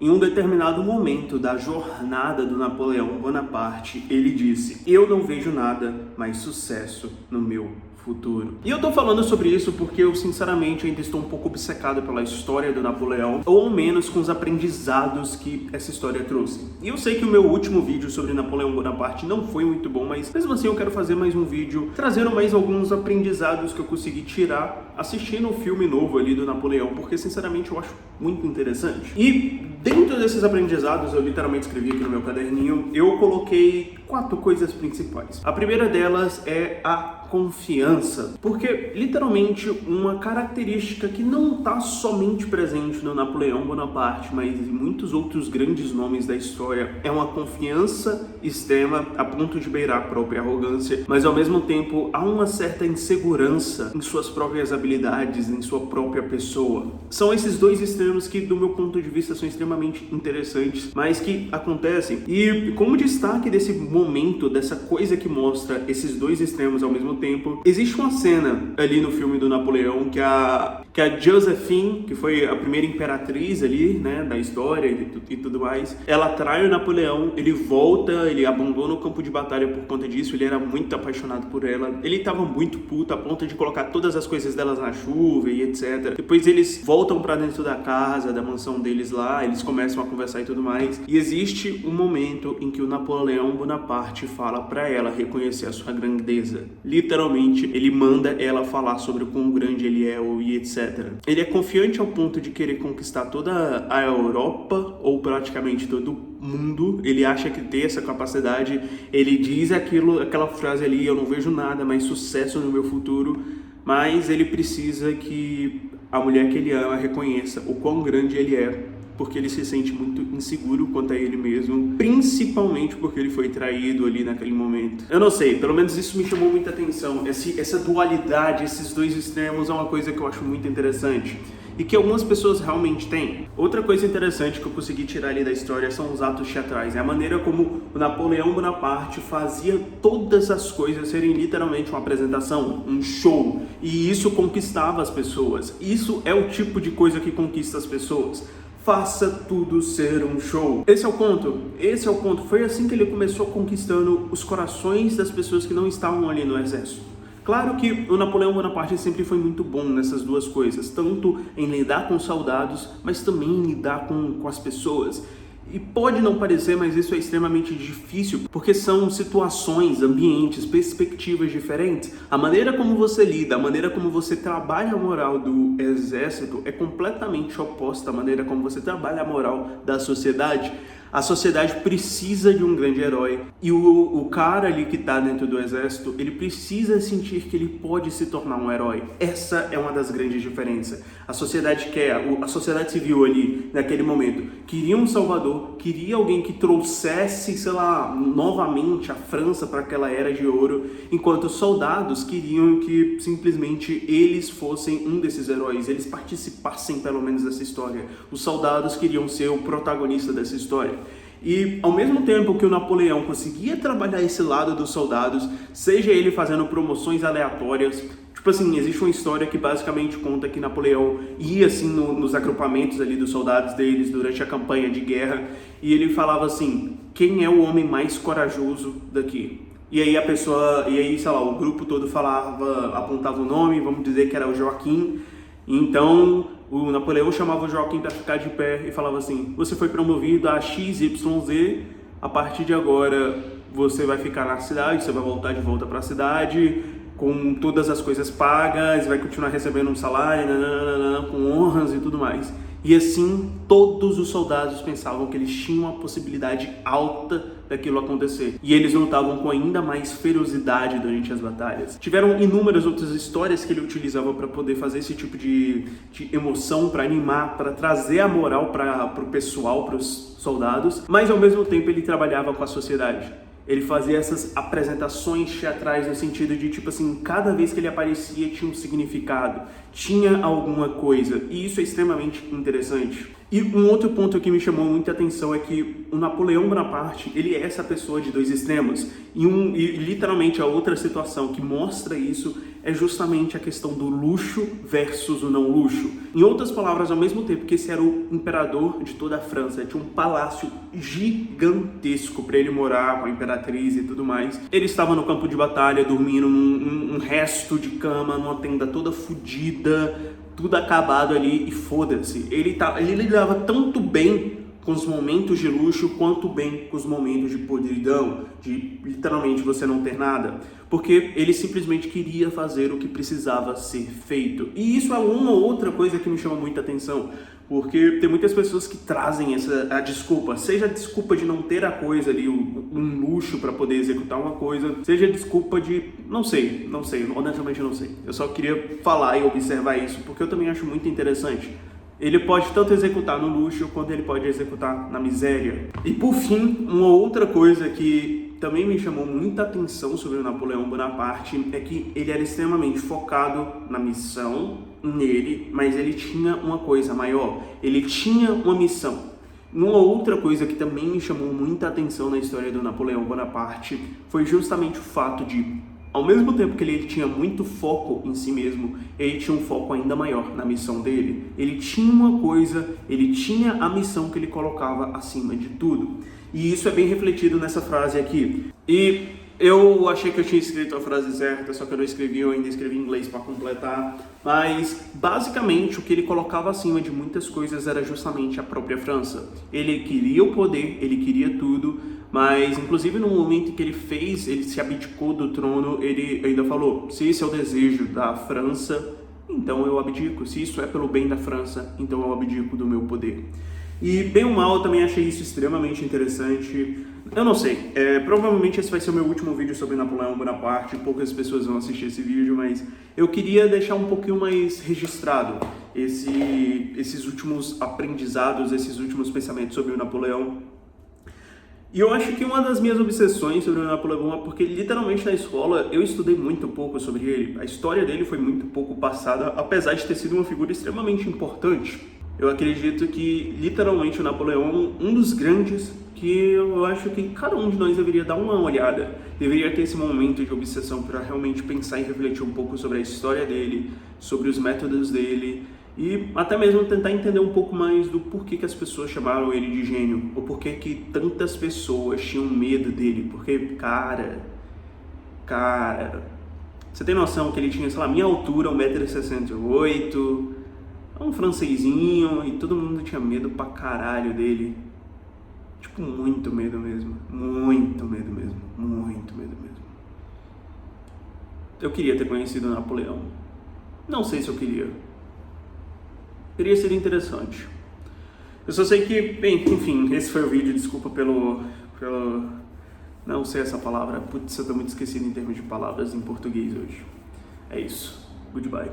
Em um determinado momento da jornada do Napoleão Bonaparte, ele disse: "Eu não vejo nada mais sucesso no meu futuro." E eu tô falando sobre isso porque eu, sinceramente, ainda estou um pouco obcecado pela história do Napoleão, ou ao menos com os aprendizados que essa história trouxe. E eu sei que o meu último vídeo sobre Napoleão Bonaparte não foi muito bom, mas mesmo assim eu quero fazer mais um vídeo trazendo mais alguns aprendizados que eu consegui tirar assistindo o filme novo ali do Napoleão, porque sinceramente eu acho muito interessante. E dentro desses aprendizados, eu literalmente escrevi aqui no meu caderninho, eu coloquei 4 coisas principais. A primeira delas é a confiança, porque literalmente uma característica que não está somente presente no Napoleão Bonaparte, mas em muitos outros grandes nomes da história, é uma confiança extrema a ponto de beirar a própria arrogância, mas ao mesmo tempo há uma certa insegurança em suas próprias habilidades, em sua própria pessoa. São esses dois extremos que, do meu ponto de vista, são extremamente interessantes, mas que acontecem. E como destaque desse momento, dessa coisa que mostra esses dois extremos ao mesmo tempo, existe uma cena ali no filme do Napoleão que a Josephine, que foi a primeira imperatriz ali, né, da história e tudo mais, ela trai o Napoleão, ele volta, ele abandona o campo de batalha por conta disso, ele era muito apaixonado por ela, ele estava muito puto a ponto de colocar todas as coisas delas na chuva e etc. Depois eles voltam para dentro da casa, da mansão deles lá, eles começam a conversar e tudo mais, e existe um momento em que o Napoleão Bonaparte fala para ela reconhecer a sua grandeza. Literalmente, ele manda ela falar sobre o quão grande ele é e etc. Ele é confiante ao ponto de querer conquistar toda a Europa, ou praticamente todo o mundo. Ele acha que tem essa capacidade. Ele diz aquela frase ali: "Eu não vejo nada mais sucesso no meu futuro", mas ele precisa que a mulher que ele ama reconheça o quão grande ele é, porque ele se sente muito inseguro quanto a ele mesmo, principalmente porque ele foi traído ali naquele momento. Eu não sei, pelo menos isso me chamou muita atenção. Essa dualidade, esses dois extremos é uma coisa que eu acho muito interessante e que algumas pessoas realmente têm. Outra coisa interessante que eu consegui tirar ali da história são os atos teatrais, é a maneira como o Napoleão Bonaparte fazia todas as coisas serem literalmente uma apresentação, um show, e isso conquistava as pessoas. Isso é o tipo de coisa que conquista as pessoas. Faça tudo ser um show. Esse é o ponto. Foi assim que ele começou conquistando os corações das pessoas que não estavam ali no exército. Claro que o Napoleão Bonaparte sempre foi muito bom nessas duas coisas, tanto em lidar com os soldados, mas também em lidar com as pessoas. E pode não parecer, mas isso é extremamente difícil, porque são situações, ambientes, perspectivas diferentes. A maneira como você lida, a maneira como você trabalha a moral do exército é completamente oposta à maneira como você trabalha a moral da sociedade. A sociedade precisa de um grande herói e o cara ali que está dentro do exército, ele precisa sentir que ele pode se tornar um herói. Essa é uma das grandes diferenças. A sociedade civil ali, naquele momento, queria um salvador, queria alguém que trouxesse, sei lá, novamente a França para aquela era de ouro, enquanto os soldados queriam que simplesmente eles fossem um desses heróis, eles participassem pelo menos dessa história. Os soldados queriam ser o protagonista dessa história. E ao mesmo tempo que o Napoleão conseguia trabalhar esse lado dos soldados, seja ele fazendo promoções aleatórias, tipo assim, existe uma história que basicamente conta que Napoleão ia assim nos agrupamentos ali dos soldados deles durante a campanha de guerra, e ele falava assim: "Quem é o homem mais corajoso daqui?" E aí sei lá, o grupo todo apontava o nome, vamos dizer que era o Joaquim. Então o Napoleão chamava o Joaquim para ficar de pé e falava assim: "Você foi promovido a XYZ, a partir de agora você vai ficar na cidade, você vai voltar de volta para a cidade com todas as coisas pagas, vai continuar recebendo um salário, com honras e tudo mais." E assim, todos os soldados pensavam que eles tinham uma possibilidade alta daquilo acontecer. E eles lutavam com ainda mais ferocidade durante as batalhas. Tiveram inúmeras outras histórias que ele utilizava para poder fazer esse tipo de emoção, para animar, para trazer a moral para o pessoal, para os soldados. Mas ao mesmo tempo ele trabalhava com a sociedade. Ele fazia essas apresentações teatrais no sentido de, tipo assim, cada vez que ele aparecia tinha um significado, tinha alguma coisa, e isso é extremamente interessante. E um outro ponto que me chamou muita atenção é que o Napoleão Bonaparte, ele é essa pessoa de dois extremos. E literalmente a outra situação que mostra isso é justamente a questão do luxo versus o não luxo. Em outras palavras, ao mesmo tempo que esse era o imperador de toda a França, tinha um palácio gigantesco para ele morar com a imperatriz e tudo mais, ele estava no campo de batalha dormindo num resto de cama, numa tenda toda fodida, tudo acabado ali, e foda-se. Ele lidava tanto bem com os momentos de luxo quanto bem com os momentos de podridão, de literalmente você não ter nada, porque ele simplesmente queria fazer o que precisava ser feito. E isso é uma outra coisa que me chama muita atenção, porque tem muitas pessoas que trazem a desculpa, seja a desculpa de não ter a coisa ali, um luxo para poder executar uma coisa, seja a desculpa de, não sei, honestamente não sei. Eu só queria falar e observar isso, porque eu também acho muito interessante. Ele pode tanto executar no luxo, quanto ele pode executar na miséria. E por fim, uma outra coisa que também me chamou muita atenção sobre o Napoleão Bonaparte é que ele era extremamente focado na missão, nele, mas ele tinha uma coisa maior, ele tinha uma missão. Uma outra coisa que também me chamou muita atenção na história do Napoleão Bonaparte foi justamente o fato de, ao mesmo tempo que ele tinha muito foco em si mesmo, ele tinha um foco ainda maior na missão dele. Ele tinha uma coisa, ele tinha a missão que ele colocava acima de tudo. E isso é bem refletido nessa frase aqui. E eu achei que eu tinha escrito a frase certa, só que eu não escrevi, eu ainda escrevi em inglês para completar. Mas, basicamente, o que ele colocava acima de muitas coisas era justamente a própria França. Ele queria o poder, ele queria tudo, mas, inclusive, no momento em que ele se abdicou do trono, ele ainda falou: se esse é o desejo da França, então eu abdico. Se isso é pelo bem da França, então eu abdico do meu poder. E, bem ou mal, eu também achei isso extremamente interessante. Eu não sei, provavelmente esse vai ser o meu último vídeo sobre Napoleão Bonaparte, poucas pessoas vão assistir esse vídeo, mas eu queria deixar um pouquinho mais registrado esses últimos aprendizados, esses últimos pensamentos sobre o Napoleão. E eu acho que uma das minhas obsessões sobre o Napoleão é porque, literalmente, na escola eu estudei muito pouco sobre ele. A história dele foi muito pouco passada, apesar de ter sido uma figura extremamente importante. Eu acredito que, literalmente, o Napoleão é um dos grandes que eu acho que cada um de nós deveria dar uma olhada. Deveria ter esse momento de obsessão para realmente pensar e refletir um pouco sobre a história dele, sobre os métodos dele, e até mesmo tentar entender um pouco mais do porquê que as pessoas chamaram ele de gênio, ou porquê que tantas pessoas tinham medo dele, porque, cara, você tem noção que ele tinha, sei lá, minha altura, 1,68 m, um francesinho, e todo mundo tinha medo pra caralho dele. Tipo, muito medo mesmo, muito medo mesmo, muito medo mesmo. Eu queria ter conhecido o Napoleão. Não sei se eu queria. Teria sido interessante. Eu só sei que, bem, enfim, esse foi o vídeo. Desculpa pelo... Não sei essa palavra. Putz, eu tô muito esquecido em termos de palavras em português hoje. É isso. Goodbye.